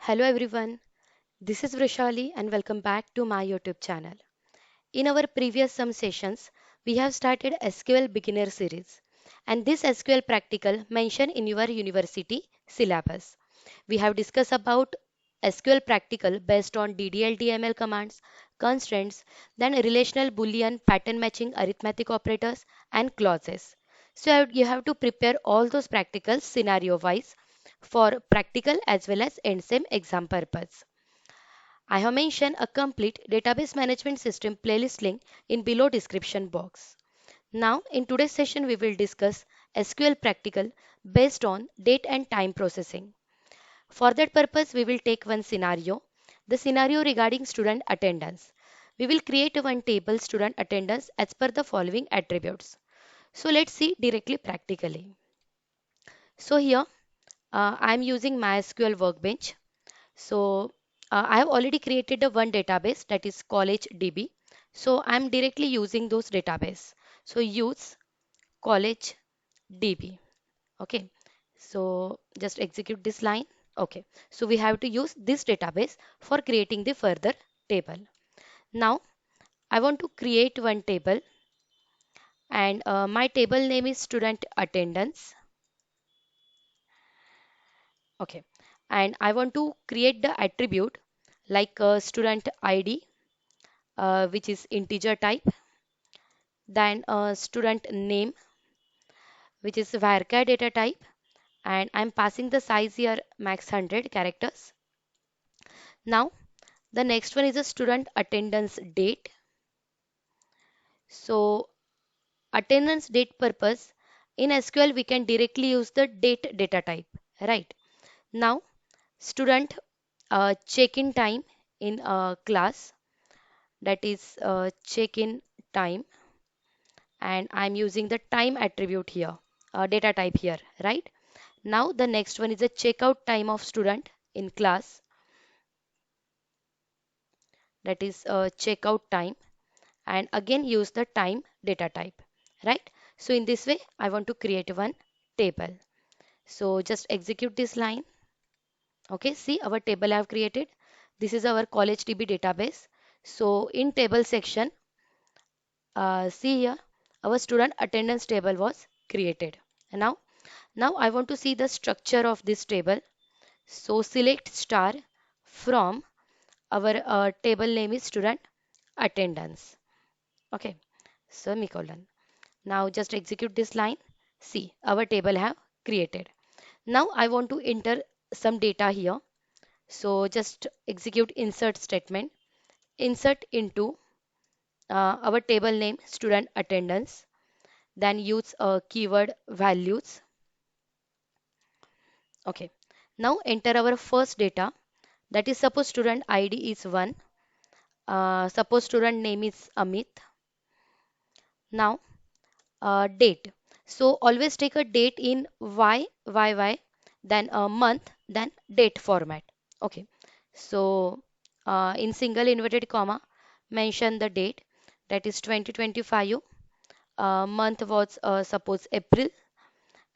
Hello everyone, this is Vrushali and welcome back to my YouTube channel. In our previous some sessions, we have started SQL beginner series and this SQL practical mentioned in your university syllabus. We have discussed about SQL practical based on DDL commands, constraints, then relational boolean pattern matching arithmetic operators and clauses. So you have to prepare all those practicals scenario wise for practical as well as end same exam purpose. I have mentioned a complete database management system playlist link in below description box. Now in today's session we will discuss SQL practical based on date and time processing. For that purpose we will take one scenario, the scenario regarding student attendance. We will create one table student attendance as per the following attributes. So let's see directly practically. So here I am using MySQL Workbench. So I have already created a one database that is college DB. So I'm directly using those database. So use college DB. Okay. So just execute this line. Okay. So we have to use this database for creating the further table. Now I want to create one table and my table name is student attendance. Okay. And I want to create the attribute like student ID which is integer type, then student name which is varchar data type, and I'm passing the size here max 100 characters. Now the next one is a student attendance date. So attendance date purpose in SQL we can directly use the date data type, right? Now student check-in time in class, that is check-in time, and I'm using the time attribute here, data type here, right? Now the next one is the checkout time of student in class, that is checkout time, and again use the time data type, right? So in this way I want to create one table. So just execute this line. Okay, see our table I have created. This is our college DB database. So in table section, see here our student attendance table was created. And now I want to see the structure of this table. So select star from our table name is student attendance. Okay, semicolon. Now just execute this line. See, our table have created. Now I want to enter some data here. So just execute insert statement. Insert into our table name student attendance. Then use keyword values. Okay. Now enter our first data. That is suppose student ID is 1. Suppose student name is Amit. Now date. So always take a date in Y, then a month, then date format. Okay. So in single inverted comma, mention the date, that is 2025. Month was suppose April,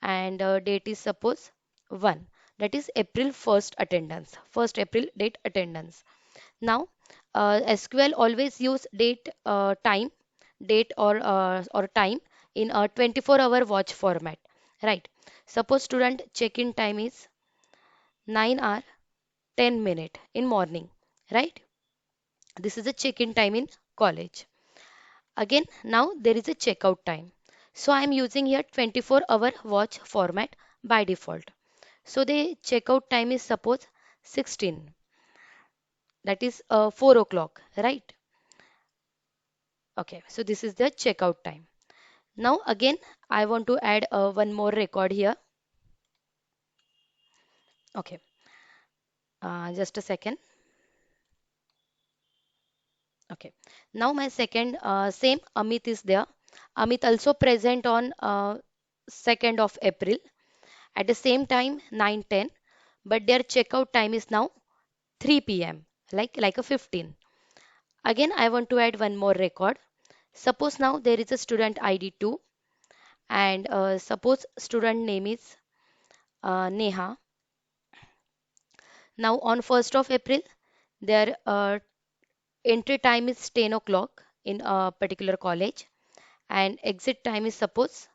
and date is suppose 1. That is April 1st attendance. 1st April date attendance. Now, SQL always use date or time in a 24-hour watch format, right? Suppose student check-in time is 9 hour 10 minute in morning, right? This is a check-in time in college. Again, now there is a checkout time. So I am using here 24-hour watch format by default. So the checkout time is suppose 16, that is 4 o'clock, right? Okay, so this is the checkout time. Now again, I want to add one more record here. Okay, just a second. Okay, now my second same Amit is there. Amit also present on 2nd of April at the same time 9:10, but their checkout time is now 3 p.m. like a 15. Again, I want to add one more record. Suppose now there is a student ID 2, and suppose student name is Neha. Now on 1st of April, their entry time is 10 o'clock in a particular college, and exit time is suppose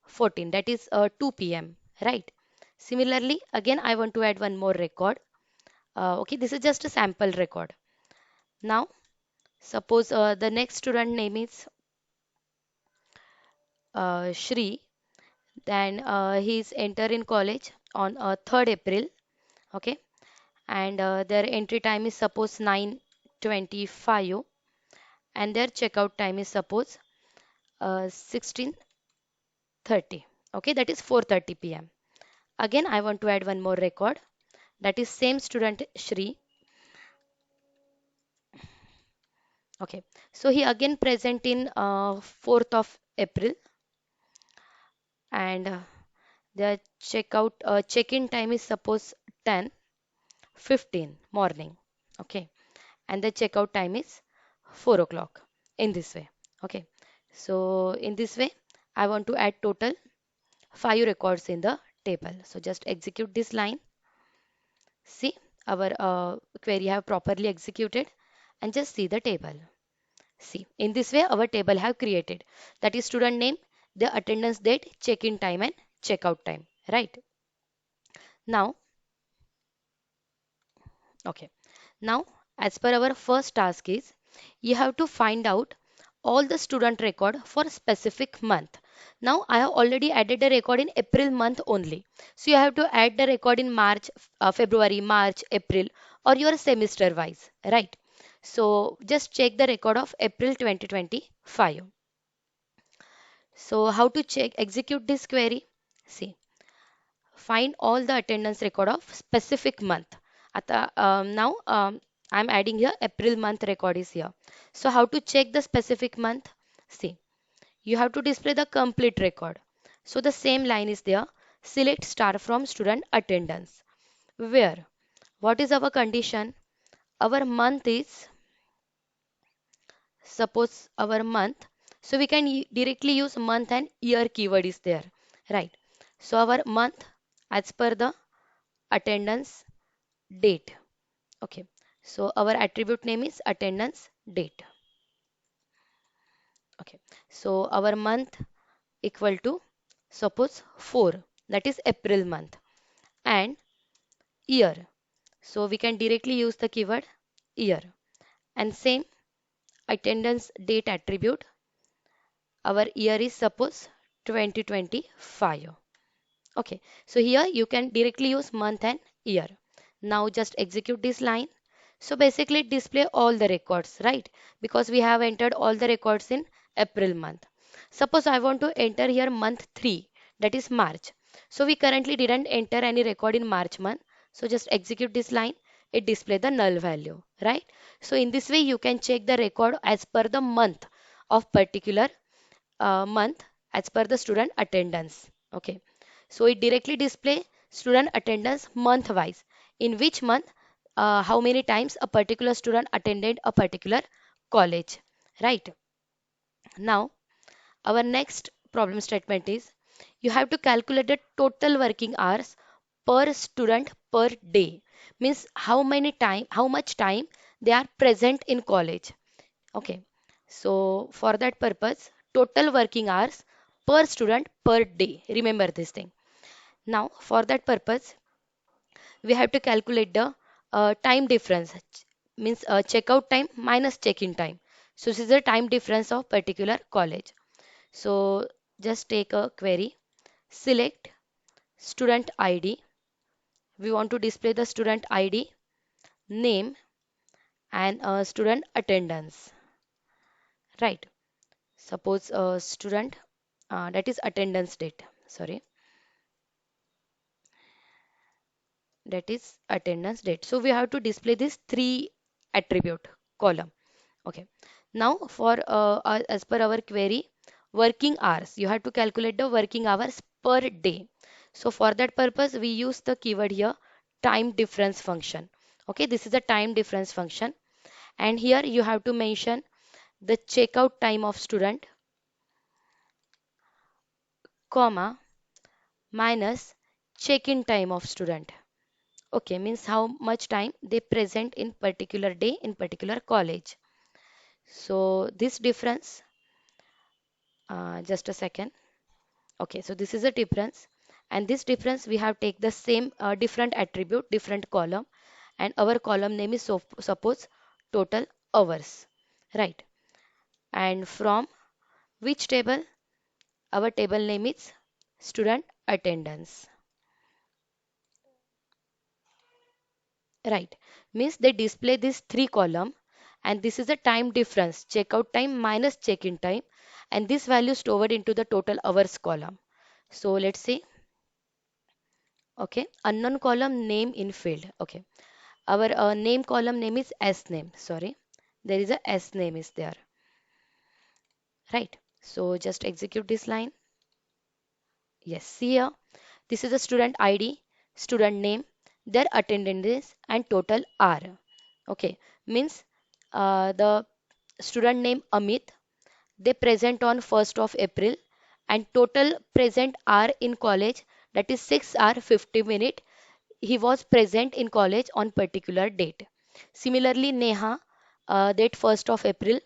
14, that is 2 p.m., right? Similarly, again, I want to add one more record. Okay, this is just a sample record. Now, suppose the next student name is Shri, then he's enter in college on 3rd April, okay, and their entry time is suppose 9:25, and their checkout time is suppose 16:30, okay, that is 4:30 p.m. Again, I want to add one more record, that is same student Shri, okay, so he again present in 4th of April, and the check-in time is suppose 10:15 morning, okay, and the checkout time is 4 o'clock, in this way, okay. So in this way, I want to add total 5 records in the table. So just execute this line. See, our query have properly executed, and just see the table. See, in this way, our table have created. That is student name, the attendance date, check-in time and checkout time, right? Now, okay. Now, as per our first task is, you have to find out all the student record for specific month. Now, I have already added a record in April month only. So, you have to add the record in March, February, March, April, or your semester wise, right? So, just check the record of April 2025. So, how to check, execute this query? See, find all the attendance record of specific month. Now I'm adding here April month record is here. So how to check the specific month? See, you have to display the complete record. So the same line is there. Select star from student attendance. Where? What is our condition? Our month is, suppose our month. So we can directly use month and year keyword is there, right? So our month as per the attendance date. Okay, so our attribute name is attendance date. Okay, so our month equal to suppose 4, that is April month, and year. So we can directly use the keyword year, and same attendance date attribute. Our year is suppose 2025. Okay, so here you can directly use month and year. Now just execute this line. So basically display all the records, right? Because we have entered all the records in April month. Suppose I want to enter here month 3, that is March. So we currently didn't enter any record in March month. So just execute this line. It display the null value, right? So in this way you can check the record as per the month of particular month as per the student attendance. Okay. So it directly display student attendance month wise. In which month, how many times a particular student attended a particular college. Right. Now, our next problem statement is you have to calculate the total working hours per student per day. Means how much time they are present in college. Okay, so for that purpose, total working hours per student per day. Remember this thing. Now, for that purpose, we have to calculate the time difference, means checkout time minus check-in time. So this is the time difference of particular college. So just take a query, select student ID. We want to display the student ID, name, and student attendance. Right. Suppose student, that is attendance date. Sorry, that is attendance date. So we have to display this three attribute column. Okay. Now for as per our query, working hours. You have to calculate the working hours per day. So for that purpose, we use the keyword here, time difference function. Okay, this is the time difference function. And here you have to mention the checkout time of student, comma, minus check-in time of student. Okay, means how much time they present in particular day in particular college. So this difference, just a second. Okay, so this is a difference, and this difference we have take the same different attribute, different column, and our column name is so suppose total hours, right? And from which table? Our table name is student attendance, right? Means they display this three column, and this is a time difference, checkout time minus check-in time, and this value stored into the total hours column. So let's see. Okay, unknown column name in field. Okay, our name column name is S name. Sorry, there is a S name is there, right? So just execute this line. Yes, see here. This is a student ID, student name, their attendance and total R. Okay, means the student name Amit, they present on 1st of April and total present are in college, that is 6 hour 50 minute. He was present in college on particular date. Similarly, Neha, date 1st of April,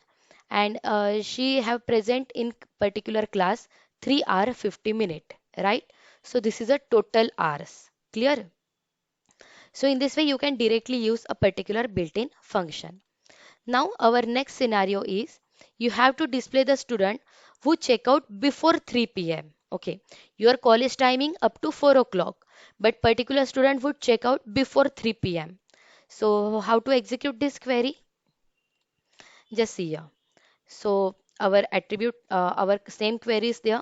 and she have present in particular class 3 hour 50 minute, right? So this is a total hours. Clear? So in this way, you can directly use a particular built-in function. Now our next scenario is you have to display the student who check out before 3 p.m. Okay, your college timing up to 4 o'clock, but particular student would check out before 3 p.m. So how to execute this query? Just see here. So our attribute, our same query is there.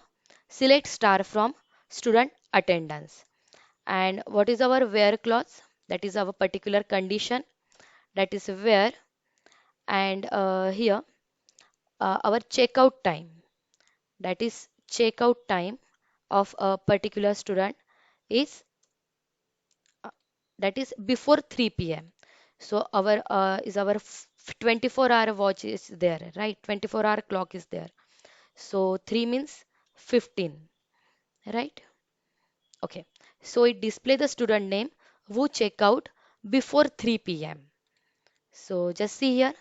Select star from student attendance. And what is our where clause? That is our particular condition. That is where. And here our checkout time, that is checkout time of a particular student is uh, that is before 3 p.m. So our is our 24-hour watch is there, right? 24-hour clock is there. So 3 means 15, right? Okay. So it display the student name who check out before 3 p.m. So just see here,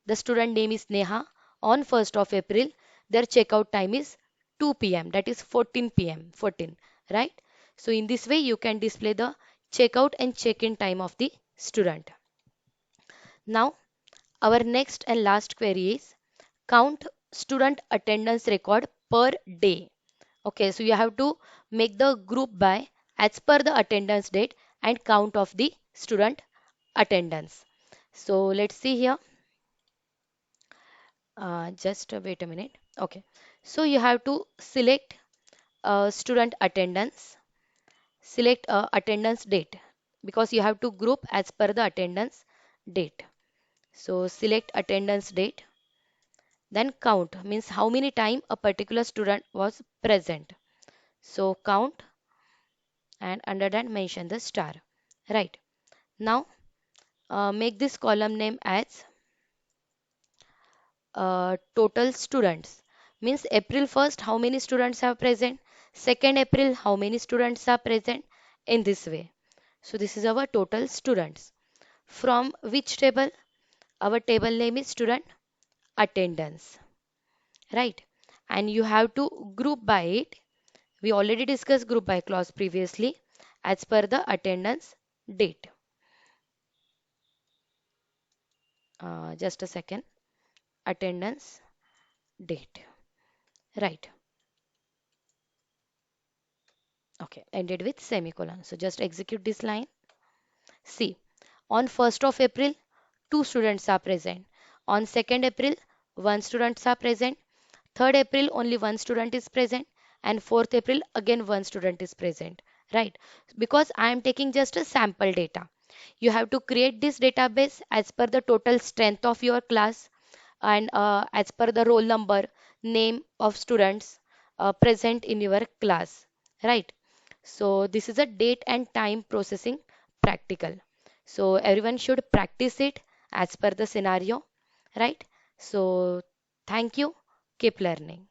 the student name is Neha. On 1st of April, their checkout time is 2 p.m. That is 14 p.m. 14, right? So in this way, you can display the checkout and check-in time of the student. Now, our next and last query is count student attendance record per day. Okay, so you have to make the group by as per the attendance date and count of the student attendance. So let's see here. Just wait a minute. Okay. So you have to select student attendance, select attendance date because you have to group as per the attendance date. So select attendance date, then count means how many time a particular student was present. So count and under that mention the star. Right. Now make this column name as total students, means April 1st how many students are present, 2nd April how many students are present, in this way. So this is our total students. From which table? Our table name is student attendance, right? And you have to group by it. We already discussed group by clause previously as per the attendance date. Just a second. Attendance date, right? Okay, ended with semicolon. So just execute this line. See, on 1st of April, two students are present. On 2nd April, one student are present. 3rd April, only one student is present. And 4th April, again one student is present. Right? Because I am taking just a sample data. You have to create this database as per the total strength of your class and as per the roll number, name of students present in your class. Right? So this is a date and time processing practical. So everyone should practice it as per the scenario, right? So thank you. Keep learning.